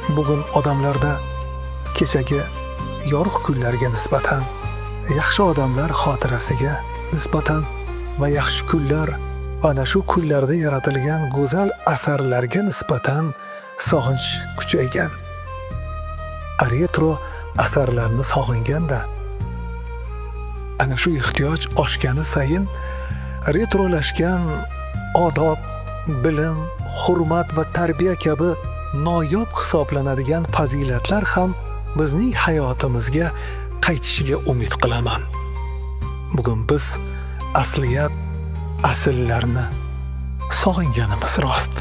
bugun odamlarda kechagi yorug' kunlarga nisbatan, yaxshi odamlar xotirasiga nisbatan va yaxshi kunlar, ana shu kunlarda yaratilgan go'zal asarlarga nisbatan sog'inch kuchaygan. Retro asarlarni sog'inganda, ana shu ehtiyoj oshgani sayin retrolashgan odob, bilim, hurmat va tarbiya kabi noyob hisoblanadigan fazilatlar ham bizning hayotimizga qaytishiga umid qilaman. Bugun biz asliyat, asllarni sog'inganimiz rost.